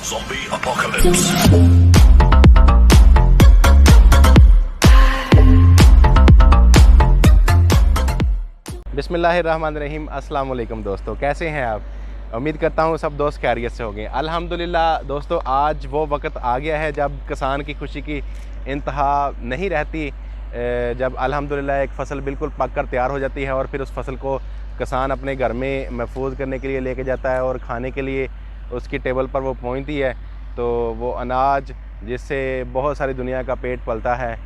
Zombie apocalypse. बिस्मिल्लाहिर्रहमानिर्रहीम। अस्सलाम वालेकुम दोस्तों, कैसे हैं आप? उम्मीद करता हूँ सब दोस्त खैरियत से होंगे। अल्हम्दुलिल्लाह दोस्तों, आज वो वक्त आ गया है जब किसान की खुशी की इंतहा नहीं रहती। जब अल्हम्दुलिल्लाह एक फ़सल बिल्कुल पक कर तैयार हो जाती है और फिर उस फसल को किसान अपने घर में महफूज करने के लिए लेके जाता है और खाने के लिए उसकी टेबल पर वो पहुँचती है। तो वो अनाज जिससे बहुत सारी दुनिया का पेट पलता है,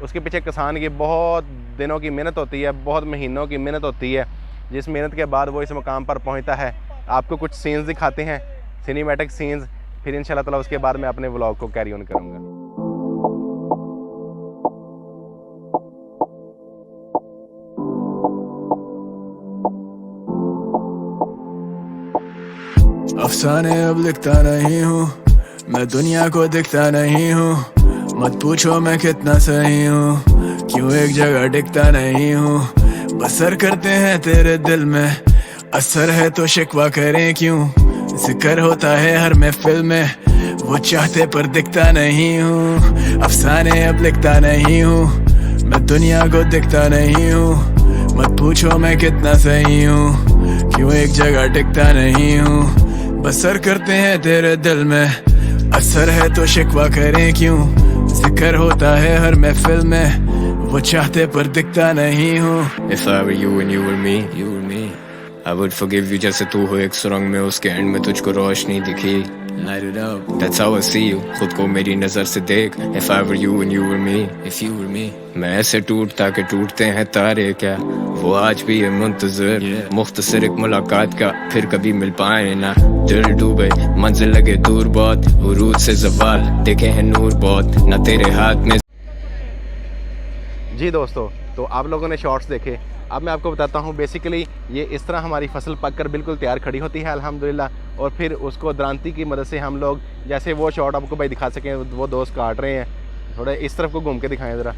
उसके पीछे किसान की बहुत दिनों की मेहनत होती है, बहुत महीनों की मेहनत होती है, जिस मेहनत के बाद वो इस मुकाम पर पहुंचता है। आपको कुछ सीन्स दिखाते हैं, सिनेमैटिक सीन्स, फिर इंशाल्लाह ताला उसके बाद मैं अपने व्लॉग को कैरी ऑन करूँगा। अफसाने अब लिखता नहीं हूँ, मैं दुनिया को दिखता नहीं हूँ। मत पूछो मैं कितना सही हूँ, क्यों एक जगह टिकता नहीं हूँ। बसर करते हैं तेरे दिल में, असर है तो शिकवा करें क्यों। जिक्र होता है हर महफिल में, वो चाहते पर दिखता नहीं हूँ। अफसाने अब लिखता नहीं हूँ, मैं दुनिया को दिखता नहीं हूँ। मत पूछो मैं कितना सही हूँ, क्यों एक जगह टिकता नहीं हूँ। बसर करते हैं तेरे दिल में, असर है तो शिकवा करें क्यों। जिक्र होता है हर महफिल में, वो चाहते पर दिखता नहीं हूँ। If I were you and you were me, you were me, I would forgive you जैसे तू हो एक सुरंग में, उसके एंड में तुझको रोशनी दिखी। Light it up, that's how I see you, खुद को मेरी नजर से देख। If I were you and you were me, if you were me, मैं ऐसे टूटता के टूटते हैं तारे क्या, वो आज भी है मुंतज़िर। मुख्तसर एक मुलाकात का, फिर कभी मिल पाए ना। दिल डूबे मंजिल लगे दूर बहुत, उरूज से ज़वाल देखे हैं नूर बहुत, ना तेरे हाथ में। जी दोस्तों, तो आप लोगों ने शॉर्ट्स देखे। अब मैं आपको बताता हूँ। बेसिकली ये इस तरह हमारी फसल पककर बिल्कुल तैयार खड़ी होती है अल्हम्दुलिल्लाह, और फिर उसको दरांती की मदद से हम लोग, जैसे वो शॉट आपको भाई दिखा सकें, वो दोस्त काट रहे हैं। थोड़ा इस तरफ को घूम के दिखाएं ज़रा।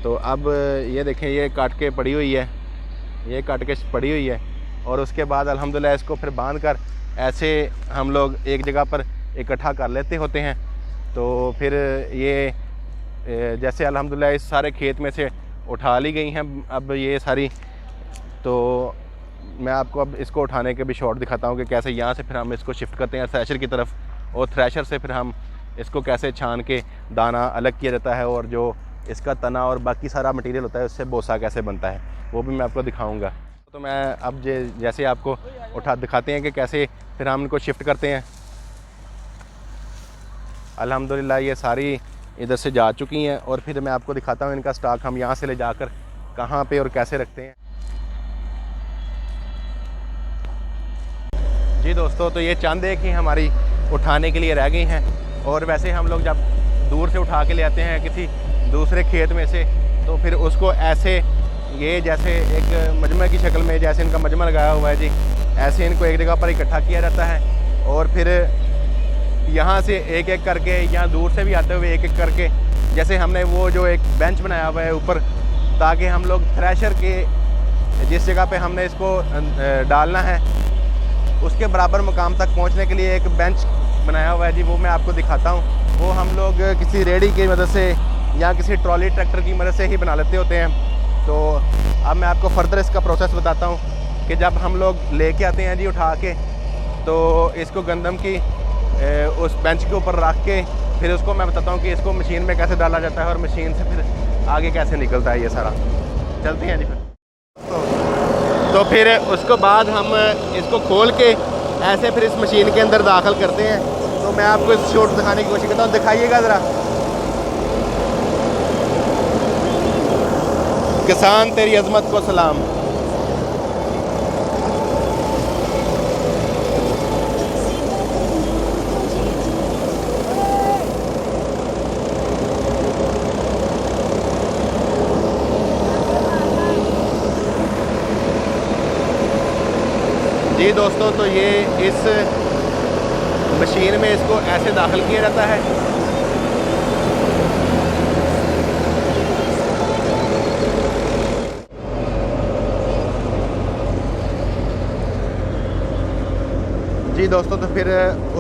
तो अब ये देखें, ये काट के पड़ी हुई है, ये काट के पड़ी हुई है। और उसके बाद अल्हम्दुलिल्लाह इसको फिर बांध कर ऐसे हम लोग एक जगह पर इकट्ठा कर लेते होते हैं। तो फिर ये जैसे अल्हम्दुलिल्लाह इस सारे खेत में से उठा ली गई हैं अब ये सारी। तो मैं आपको अब इसको उठाने के भी शॉट दिखाता हूँ कि कैसे यहाँ से फिर हम इसको शिफ्ट करते हैं थ्रेशर की तरफ, और थ्रेशर से फिर हम इसको कैसे छान के दाना अलग किया जाता है, और जो इसका तना और बाकी सारा मटेरियल होता है उससे बोसा कैसे बनता है, वो भी मैं आपको दिखाऊँगा। तो मैं अब जैसे आपको दिखाते हैं कि कैसे फिर हम इनको शिफ्ट करते हैं। अल्हम्दुलिल्लाह ये सारी इधर से जा चुकी हैं, और फिर मैं आपको दिखाता हूँ इनका स्टॉक हम यहाँ से ले जाकर कहाँ पे और कैसे रखते हैं। जी दोस्तों, तो ये चंद एक ही हमारी उठाने के लिए रह गई हैं। और वैसे हम लोग जब दूर से उठा के ले आते हैं किसी दूसरे खेत में से, तो फिर उसको ऐसे, ये जैसे एक मजमे की शक्ल में, जैसे इनका मजमा लगाया हुआ है जी, ऐसे इनको एक जगह पर इकट्ठा किया जाता है। और फिर यहाँ से एक एक करके, यहाँ दूर से भी आते हुए एक एक करके, जैसे हमने वो जो एक बेंच बनाया हुआ है ऊपर, ताकि हम लोग थ्रेशर के जिस जगह पे हमने इसको डालना है उसके बराबर मुकाम तक पहुँचने के लिए एक बेंच बनाया हुआ है जी, वो मैं आपको दिखाता हूँ। वो हम लोग किसी रेडी की मदद से या किसी ट्रॉली ट्रैक्टर की मदद से ही बना लेते होते हैं। तो अब मैं आपको फर्दर इसका प्रोसेस बताता हूँ कि जब हम लोग लेके आते हैं जी उठा के, तो इसको गंदम की उस बेंच के ऊपर रख के फिर उसको मैं बताता हूँ कि इसको मशीन में कैसे डाला जाता है और मशीन से फिर आगे कैसे निकलता है ये सारा। चलते हैं जी फिर। तो फिर उसको बाद हम इसको खोल के ऐसे फिर इस मशीन के अंदर दाखिल करते हैं। तो मैं आपको इस शॉट दिखाने की कोशिश करता हूँ, दिखाइएगा ज़रा। किसान तेरी अज़मत को सलाम। जी दोस्तों, तो ये इस मशीन में इसको ऐसे दाखिल किया जाता है। जी दोस्तों, तो फिर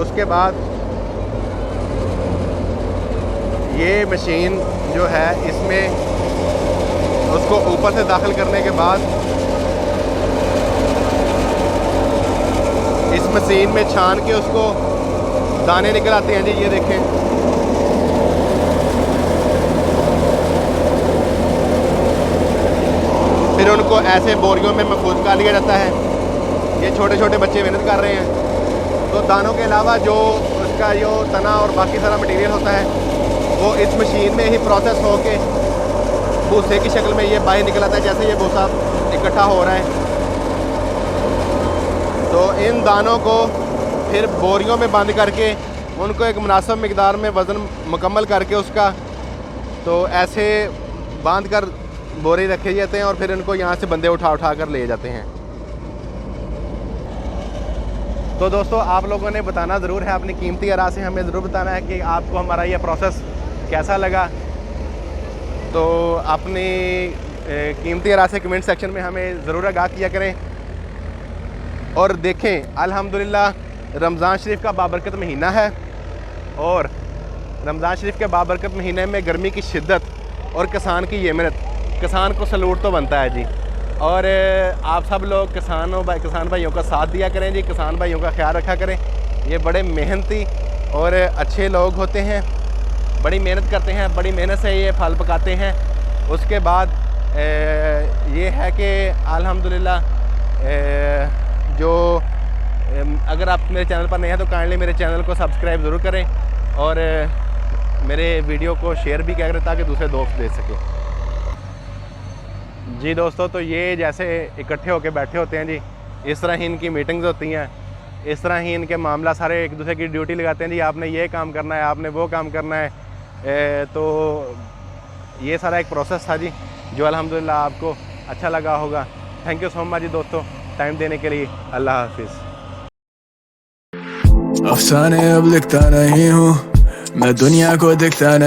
उसके बाद ये मशीन जो है इसमें उसको ऊपर से दाखिल करने के बाद इस मशीन में छान के उसको दाने निकल आते हैं जी। ये देखें, फिर उनको ऐसे बोरियों में महफूज कर लिया जाता है। ये छोटे छोटे बच्चे मेहनत कर रहे हैं। तो दानों के अलावा जो उसका जो तना और बाकी सारा मटेरियल होता है वो इस मशीन में ही प्रोसेस हो के भूसे की शक्ल में ये बाहर निकल आता है, जैसे ये भूसा इकट्ठा हो रहा है। तो इन दानों को फिर बोरियों में बंद करके उनको एक मुनासिब मिकदार में वज़न मुकम्मल करके उसका तो ऐसे बांध कर बोरे रखे जाते हैं और फिर इनको यहाँ से बंदे उठा उठा कर ले जाते हैं। तो दोस्तों, आप लोगों ने बताना ज़रूर है, अपनी कीमती आरा से हमें ज़रूर बताना है कि आपको हमारा यह प्रोसेस कैसा लगा। तो अपनी कीमती आरा से कमेंट सेक्शन में हमें ज़रूर आगाह किया करें। और देखें, अल्हम्दुलिल्लाह रमज़ान शरीफ का बाबरकत महीना है और रमज़ान शरीफ के बाबरकत महीने में गर्मी की शिद्दत और किसान की ये मेहनत, किसान को सलूट तो बनता है जी। और आप सब लोग किसान भाइयों का साथ दिया करें जी, किसान भाइयों का ख्याल रखा करें। ये बड़े मेहनती और अच्छे लोग होते हैं, बड़ी मेहनत करते हैं, बड़ी मेहनत से ये फल पकाते हैं। उसके बाद ये है कि अल्हम्दुलिल्लाह जो अगर आप मेरे चैनल पर नए हैं तो काइंडली मेरे चैनल को सब्सक्राइब ज़रूर करें और मेरे वीडियो को शेयर भी करें ताकि दूसरे दोस्त देख सकें। जी दोस्तों, तो ये जैसे इकट्ठे होकर बैठे होते हैं जी, इस तरह ही इनकी मीटिंग्स होती हैं, इस तरह ही इनके मामला सारे एक दूसरे की ड्यूटी लगाते हैं जी। आपने ये काम करना है, आपने वो काम करना है। तो ये सारा एक प्रोसेस था जी जो अल्हम्दुलिल्लाह आपको अच्छा लगा होगा। थैंक यू सो मच जी दोस्तों, टाइम देने के लिए। अल्लाह हाफिज़। अफसाने अब लिखता नहीं हूँ, मैं दुनिया को दिखता नहीं।